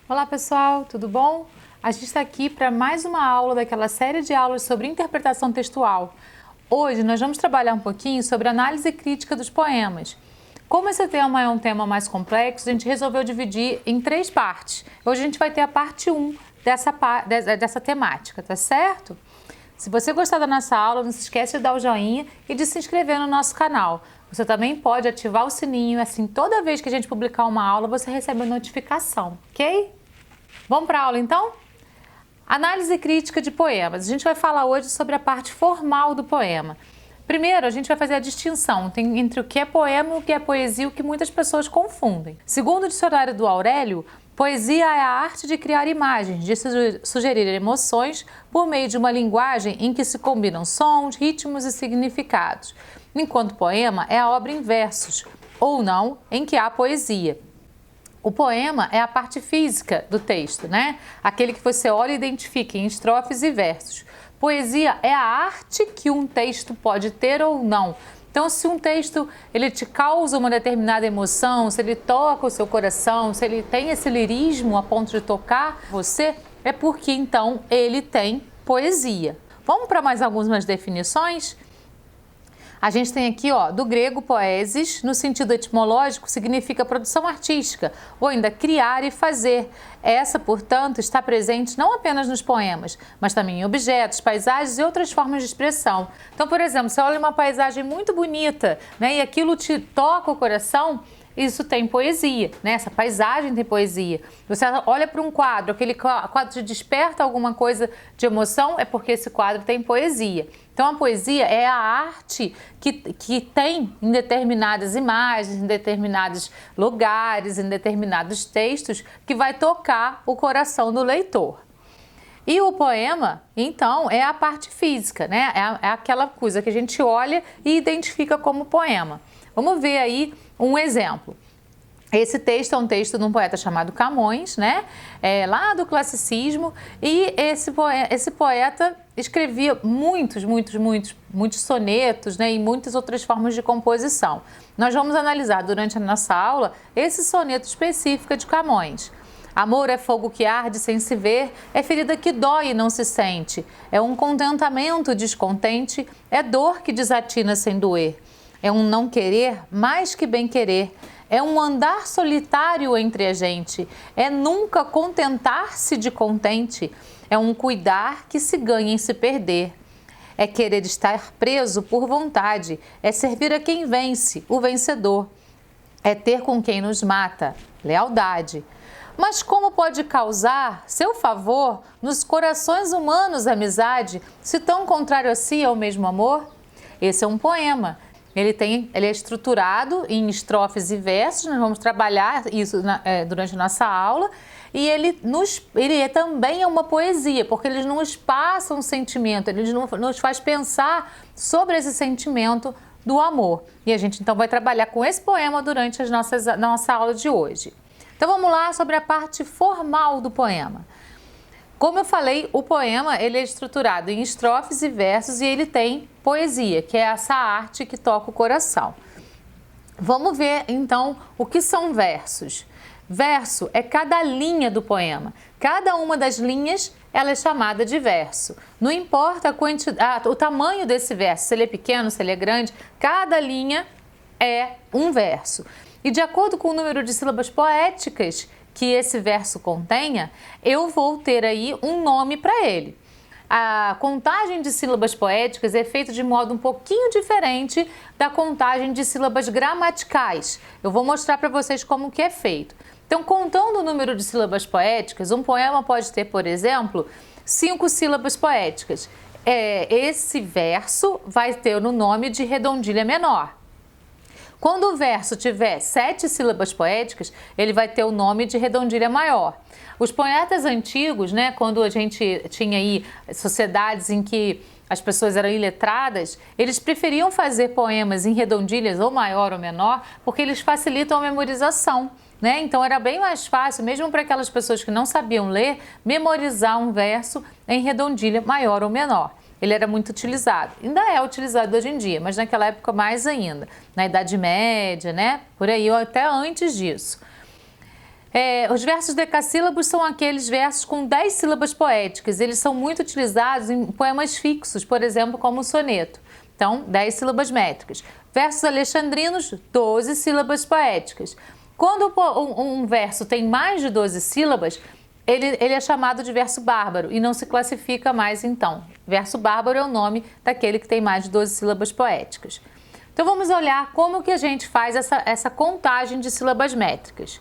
Olá pessoal, tudo bom? A gente está aqui para mais uma aula daquela série de aulas sobre interpretação textual. Hoje nós vamos trabalhar um pouquinho sobre análise crítica dos poemas. Como esse tema é um tema mais complexo, a gente resolveu dividir em 3 partes. Hoje a gente vai ter a parte 1 dessa temática, tá certo? Se você gostar da nossa aula, não se esquece de dar o joinha e de se inscrever no nosso canal. Você também pode ativar o sininho, assim toda vez que a gente publicar uma aula, você recebe a notificação, ok? Vamos para a aula então? Análise crítica de poemas. A gente vai falar hoje sobre a parte formal do poema. Primeiro, a gente vai fazer a distinção entre o que é poema e o que é poesia, o que muitas pessoas confundem. Segundo o dicionário do Aurélio, poesia é a arte de criar imagens, de sugerir emoções por meio de uma linguagem em que se combinam sons, ritmos e significados. Enquanto poema é a obra em versos, ou não, em que há poesia. O poema é a parte física do texto, né? Aquele que você olha e identifica em estrofes e versos. Poesia é a arte que um texto pode ter ou não. Então, se um texto ele te causa uma determinada emoção, se ele toca o seu coração, se ele tem esse lirismo a ponto de tocar você, é porque então ele tem poesia. Vamos para mais algumas definições? A gente tem aqui, do grego poesis, no sentido etimológico, significa produção artística, ou ainda criar e fazer. Essa, portanto, está presente não apenas nos poemas, mas também em objetos, paisagens e outras formas de expressão. Então, por exemplo, você olha uma paisagem muito bonita, né, e aquilo te toca o coração, isso tem poesia, né? Essa paisagem tem poesia. Você olha para um quadro, aquele quadro te desperta alguma coisa de emoção, é porque esse quadro tem poesia. Então, a poesia é a arte que tem em determinadas imagens, em determinados lugares, em determinados textos, que vai tocar o coração do leitor. E o poema, então, é a parte física, né? É aquela coisa que a gente olha e identifica como poema. Vamos ver aí um exemplo. Esse texto é um texto de um poeta chamado Camões, né? Lá do classicismo, e esse poeta escrevia muitos sonetos, né? E muitas outras formas de composição. Nós vamos analisar durante a nossa aula esse soneto específico de Camões. Amor é fogo que arde sem se ver, é ferida que dói e não se sente, é um contentamento descontente, é dor que desatina sem doer. É um não querer mais que bem querer. É um andar solitário entre a gente. É nunca contentar-se de contente. É um cuidar que se ganha em se perder. É querer estar preso por vontade. É servir a quem vence, o vencedor. É ter com quem nos mata, lealdade. Mas como pode causar seu favor nos corações humanos amizade, se tão contrário a si é o mesmo amor? Esse é um poema. Ele é estruturado em estrofes e versos, nós vamos trabalhar isso durante a nossa aula, e ele também é uma poesia, porque eles nos passam um sentimento, eles nos faz pensar sobre esse sentimento do amor. E a gente então vai trabalhar com esse poema durante a nossa aula de hoje. Então vamos lá sobre a parte formal do poema. Como eu falei, o poema ele é estruturado em estrofes e versos e ele tem poesia, que é essa arte que toca o coração. Vamos ver então o que são versos. Verso é cada linha do poema. Cada uma das linhas ela é chamada de verso. Não importa o tamanho desse verso, se ele é pequeno, se ele é grande, cada linha é um verso. E de acordo com o número de sílabas poéticas que esse verso contenha, eu vou ter aí um nome para ele. A contagem de sílabas poéticas é feita de modo um pouquinho diferente da contagem de sílabas gramaticais. Eu vou mostrar para vocês como que é feito. Então, contando o número de sílabas poéticas, um poema pode ter, por exemplo, 5 sílabas poéticas. Esse verso vai ter o nome de redondilha menor. Quando o verso tiver 7 sílabas poéticas, ele vai ter o nome de redondilha maior. Os poetas antigos, né, quando a gente tinha aí sociedades em que as pessoas eram iletradas, eles preferiam fazer poemas em redondilhas ou maior ou menor, porque eles facilitam a memorização, né? Então era bem mais fácil, mesmo para aquelas pessoas que não sabiam ler, memorizar um verso em redondilha maior ou menor. Ele era muito utilizado. Ainda é utilizado hoje em dia, mas naquela época mais ainda. Na Idade Média, né? Por aí, ou até antes disso. Os versos decassílabos são aqueles versos com 10 sílabas poéticas. Eles são muito utilizados em poemas fixos, por exemplo, como o soneto. Então, 10 sílabas métricas. Versos alexandrinos, 12 sílabas poéticas. Quando um verso tem mais de 12 sílabas, ele é chamado de verso bárbaro e não se classifica mais então. Verso bárbaro é o nome daquele que tem mais de 12 sílabas poéticas. Então vamos olhar como que a gente faz essa contagem de sílabas métricas.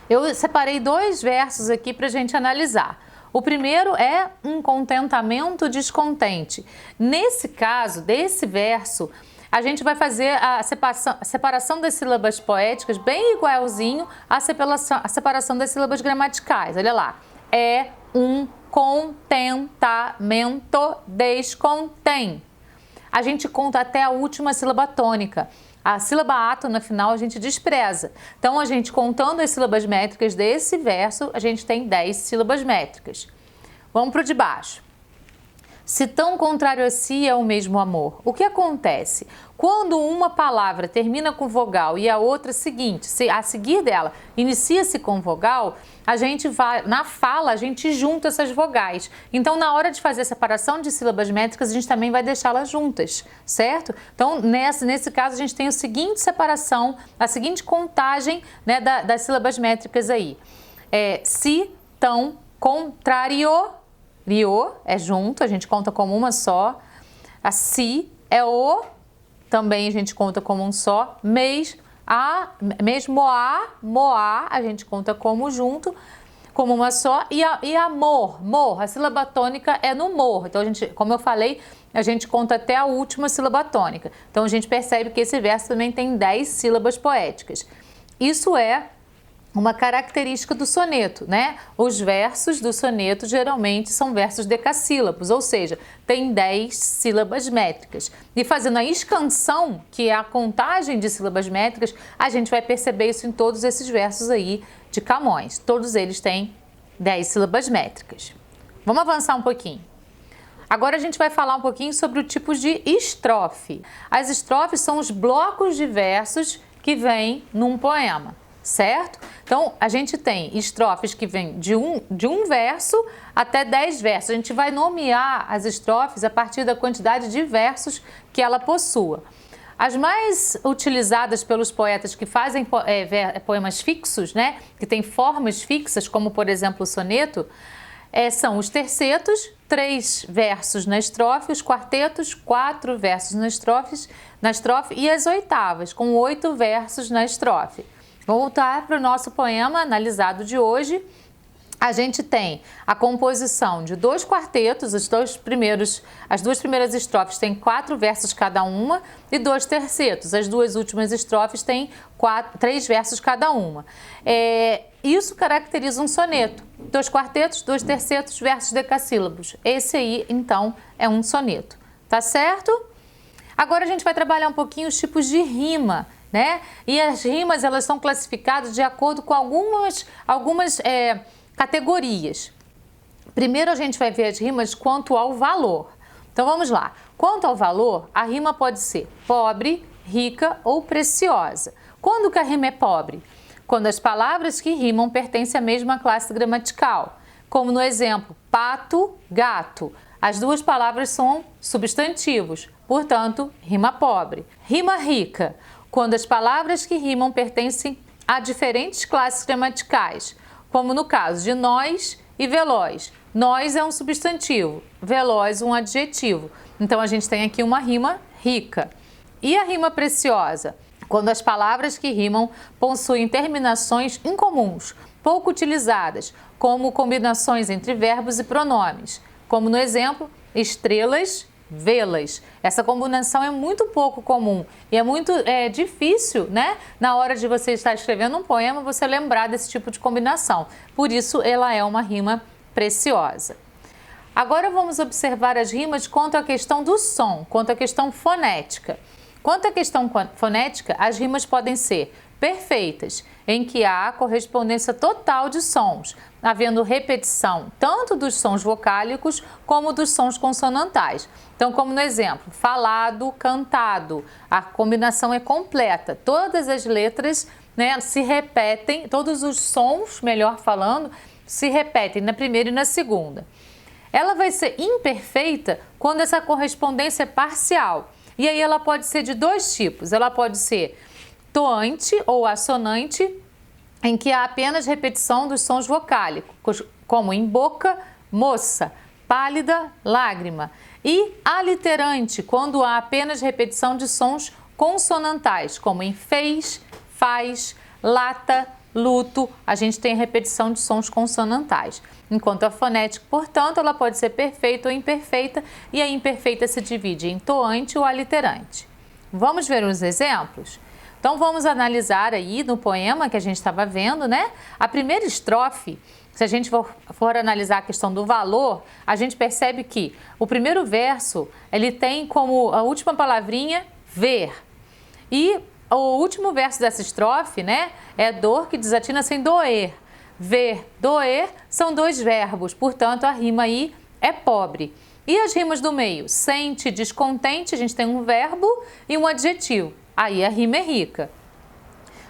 Eu separei 2 versos aqui para a gente analisar. O primeiro é um contentamento descontente. Nesse caso, desse verso, a gente vai fazer a separação das sílabas poéticas bem igualzinho à separação das sílabas gramaticais. Olha lá. É um contentamento descontém. A gente conta até a última sílaba tônica. A sílaba átono, no final, a gente despreza. Então, a gente contando as sílabas métricas desse verso, a gente tem 10 sílabas métricas. Vamos para o de baixo. Se tão contrário a si é o mesmo amor. O que acontece? Quando uma palavra termina com vogal e a outra seguinte, a seguir dela, inicia-se com vogal, a gente vai, na fala, a gente junta essas vogais. Então, na hora de fazer a separação de sílabas métricas, a gente também vai deixá-las juntas, certo? Então, nesse caso, a gente tem a seguinte separação, a seguinte contagem, né, das sílabas métricas aí. Se, tão, contrário, rio é junto, a gente conta como uma só. A si é o, também a gente conta como um só. Mesmo moá, a gente conta como junto, como uma só. E amor, a sílaba tônica é no mor. Então, como eu falei, a gente conta até a última sílaba tônica. Então, a gente percebe que esse verso também tem 10 sílabas poéticas. Isso é uma característica do soneto, né? Os versos do soneto geralmente são versos decassílabos, ou seja, tem 10 sílabas métricas. E fazendo a escansão, que é a contagem de sílabas métricas, a gente vai perceber isso em todos esses versos aí de Camões. Todos eles têm 10 sílabas métricas. Vamos avançar um pouquinho. Agora a gente vai falar um pouquinho sobre o tipo de estrofe. As estrofes são os blocos de versos que vêm num poema. Certo? Então, a gente tem estrofes que vêm de um verso até 10 versos. A gente vai nomear as estrofes a partir da quantidade de versos que ela possua. As mais utilizadas pelos poetas que fazem poemas fixos, né? Que têm formas fixas, como por exemplo o soneto, são os tercetos, 3 versos na estrofe, os quartetos, 4 versos na estrofe e as oitavas, com 8 versos na estrofe. Vamos voltar para o nosso poema analisado de hoje. A gente tem a composição de 2 quartetos, as 2 primeiras estrofes têm 4 versos cada uma, e 2 tercetos, as 2 últimas estrofes têm 3 versos cada uma. Isso caracteriza um soneto. 2 quartetos, 2 tercetos, versos decassílabos. Esse aí, então, é um soneto. Tá certo? Agora a gente vai trabalhar um pouquinho os tipos de rima, né? E as rimas, elas são classificadas de acordo com algumas categorias. Primeiro a gente vai ver as rimas quanto ao valor. Então vamos lá. Quanto ao valor, a rima pode ser pobre, rica ou preciosa. Quando que a rima é pobre? Quando as palavras que rimam pertencem à mesma classe gramatical. Como no exemplo, pato, gato. As 2 palavras são substantivos, portanto, rima pobre. Rima rica. Quando as palavras que rimam pertencem a diferentes classes gramaticais, como no caso de nós e veloz. Nós é um substantivo, veloz um adjetivo. Então, a gente tem aqui uma rima rica. E a rima preciosa? Quando as palavras que rimam possuem terminações incomuns, pouco utilizadas, como combinações entre verbos e pronomes, como no exemplo, estrelas, vê-las. Essa combinação é muito pouco comum e é muito difícil, né? Na hora de você estar escrevendo um poema, você lembrar desse tipo de combinação. Por isso, ela é uma rima preciosa. Agora vamos observar as rimas quanto à questão do som, quanto à questão fonética. Quanto à questão fonética, as rimas podem ser perfeitas, em que há correspondência total de sons, havendo repetição tanto dos sons vocálicos como dos sons consonantais. Então, como no exemplo, falado, cantado, a combinação é completa, todas as letras, né, se repetem, todos os sons, melhor falando, se repetem na primeira e na segunda. Ela vai ser imperfeita quando essa correspondência é parcial. E aí ela pode ser de dois tipos. Ela pode ser toante ou assonante, em que há apenas repetição dos sons vocálicos, como em boca, moça, pálida, lágrima. E aliterante, quando há apenas repetição de sons consonantais, como em fez, faz, lata, luto, a gente tem repetição de sons consonantais. Enquanto a fonética, portanto, ela pode ser perfeita ou imperfeita, e a imperfeita se divide em toante ou aliterante. Vamos ver os exemplos? Então vamos analisar aí no poema que a gente estava vendo, né? A primeira estrofe, se a gente for analisar a questão do valor, a gente percebe que o primeiro verso, ele tem como a última palavrinha ver. E o último verso dessa estrofe, né, é dor que desatina sem doer. Ver, doer são dois verbos, portanto a rima aí é pobre. E as rimas do meio? Sente, descontente, a gente tem um verbo e um adjetivo. Aí a rima é rica.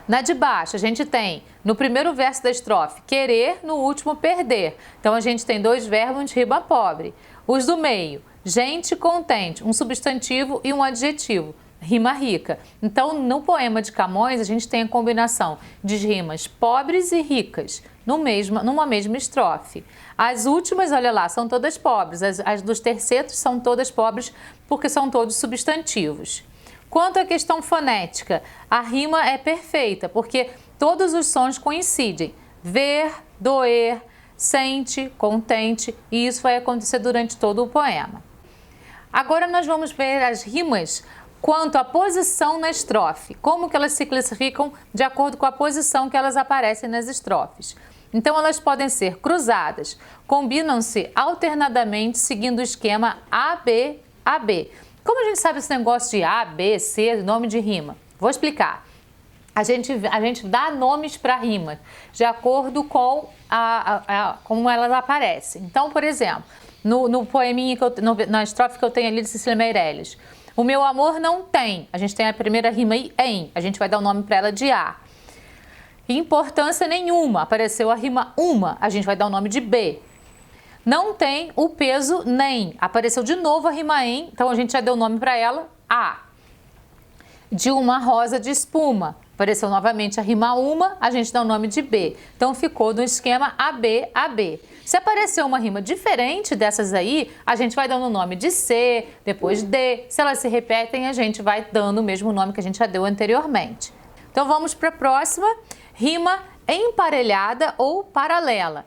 Na de baixo, a gente tem, no primeiro verso da estrofe, querer, no último, perder. Então a gente tem dois verbos de rima pobre. Os do meio, gente, contente, um substantivo e um adjetivo. Rima rica. Então, no poema de Camões, a gente tem a combinação de rimas pobres e ricas numa mesma estrofe. As últimas, olha lá, são todas pobres. As dos tercetos são todas pobres porque são todos substantivos. Quanto à questão fonética, a rima é perfeita porque todos os sons coincidem. Ver, doer, sente, contente, e isso vai acontecer durante todo o poema. Agora nós vamos ver as rimas quanto à posição na estrofe, como que elas se classificam de acordo com a posição que elas aparecem nas estrofes. Então elas podem ser cruzadas, combinam-se alternadamente seguindo o esquema AB, AB. Como a gente sabe esse negócio de A, B, C, nome de rima? Vou explicar. A gente dá nomes para rimas de acordo com como elas aparecem. Então, por exemplo, no poeminha, na estrofe que eu tenho ali de Cecília Meirelles, o meu amor não tem. A gente tem a primeira rima aí, em. A gente vai dar o nome para ela de A. Importância nenhuma. Apareceu a rima uma. A gente vai dar o nome de B. Não tem o peso nem. Apareceu de novo a rima em. Então a gente já deu o nome para ela, A. De uma rosa de espuma. Apareceu novamente a rima uma. A gente dá o nome de B. Então ficou no esquema AB, AB. Se aparecer uma rima diferente dessas aí, a gente vai dando o nome de C, depois D. Se elas se repetem, a gente vai dando o mesmo nome que a gente já deu anteriormente. Então vamos para a próxima. Rima emparelhada ou paralela.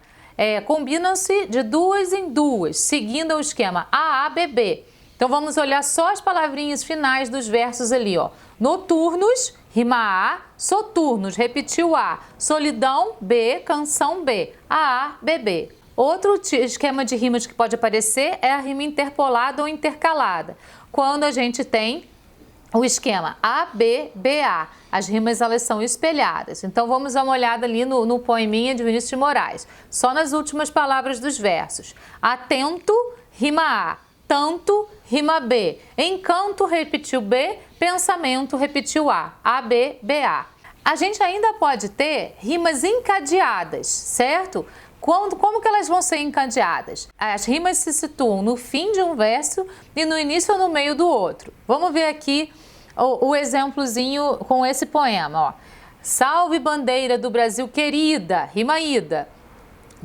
Combinam-se de duas em duas, seguindo o esquema AABB. Então vamos olhar só as palavrinhas finais dos versos ali, ó. Noturnos, rima A, soturnos, repetiu A. Solidão, B, canção B. AA, BB. Outro esquema de rimas que pode aparecer é a rima interpolada ou intercalada, quando a gente tem o esquema ABBA. As rimas elas são espelhadas. Então vamos dar uma olhada ali no poeminha de Vinícius de Moraes, só nas últimas palavras dos versos. Atento, rima A. Tanto, rima B. Encanto, repetiu B. Pensamento, repetiu A. ABBA. A gente ainda pode ter rimas encadeadas, certo? Como que elas vão ser encadeadas? As rimas se situam no fim de um verso e no início ou no meio do outro. Vamos ver aqui o exemplozinho com esse poema, ó. Salve bandeira do Brasil querida, rima ida.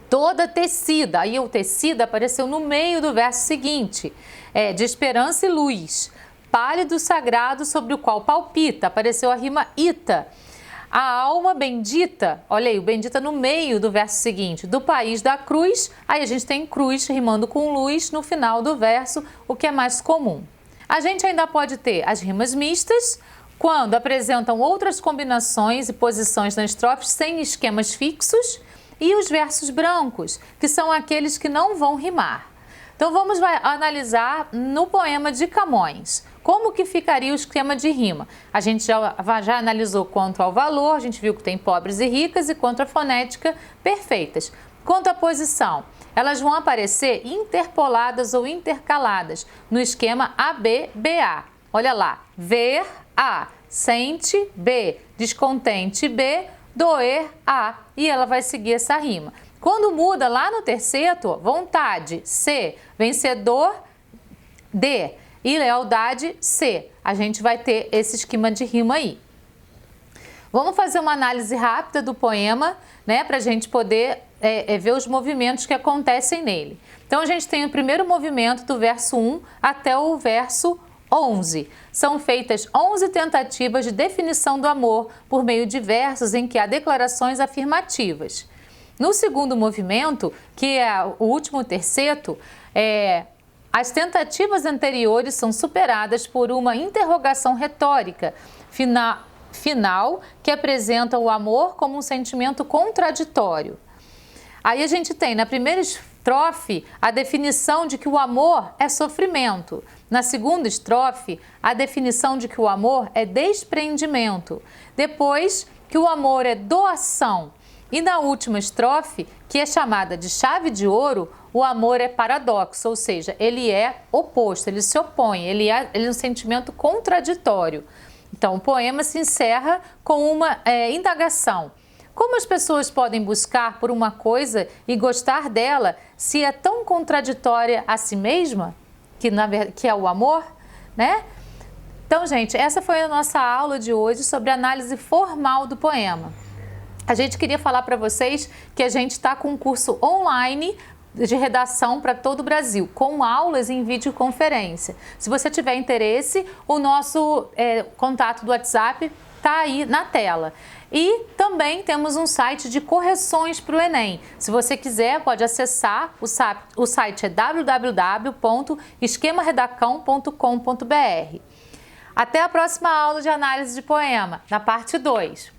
Toda tecida, aí o tecida apareceu no meio do verso seguinte, de esperança e luz. Pálido sagrado sobre o qual palpita, apareceu a rima ita. A alma bendita, olha aí, o bendita no meio do verso seguinte, do país da cruz, aí a gente tem cruz rimando com luz no final do verso, o que é mais comum. A gente ainda pode ter as rimas mistas, quando apresentam outras combinações e posições nas estrofes sem esquemas fixos, e os versos brancos, que são aqueles que não vão rimar. Então vamos analisar no poema de Camões. Como que ficaria o esquema de rima? A gente já analisou quanto ao valor, a gente viu que tem pobres e ricas e quanto à fonética, perfeitas. Quanto à posição, elas vão aparecer interpoladas ou intercaladas no esquema ABBA. Olha lá, ver A, sente B, descontente B, doer A. E ela vai seguir essa rima. Quando muda lá no terceto, vontade C, vencedor D e lealdade C. A gente vai ter esse esquema de rima aí. Vamos fazer uma análise rápida do poema, né, para a gente poder ver os movimentos que acontecem nele. Então, a gente tem o primeiro movimento do verso 1 até o verso 11. São feitas 11 tentativas de definição do amor por meio de versos em que há declarações afirmativas. No segundo movimento, que é o último terceto, as tentativas anteriores são superadas por uma interrogação retórica final que apresenta o amor como um sentimento contraditório. Aí a gente tem na primeira estrofe a definição de que o amor é sofrimento. Na segunda estrofe, a definição de que o amor é desprendimento. Depois, que o amor é doação. E na última estrofe, que é chamada de chave de ouro, o amor é paradoxo, ou seja, ele é oposto, ele se opõe, ele é um sentimento contraditório. Então, o poema se encerra com uma indagação. Como as pessoas podem buscar por uma coisa e gostar dela se é tão contraditória a si mesma, que é o amor, né? Então, gente, essa foi a nossa aula de hoje sobre a análise formal do poema. A gente queria falar para vocês que a gente está com um curso online de redação para todo o Brasil, com aulas em videoconferência. Se você tiver interesse, o nosso contato do WhatsApp está aí na tela. E também temos um site de correções para o Enem. Se você quiser, pode acessar, o site é www.esquemaredacão.com.br. Até a próxima aula de análise de poema, na parte 2.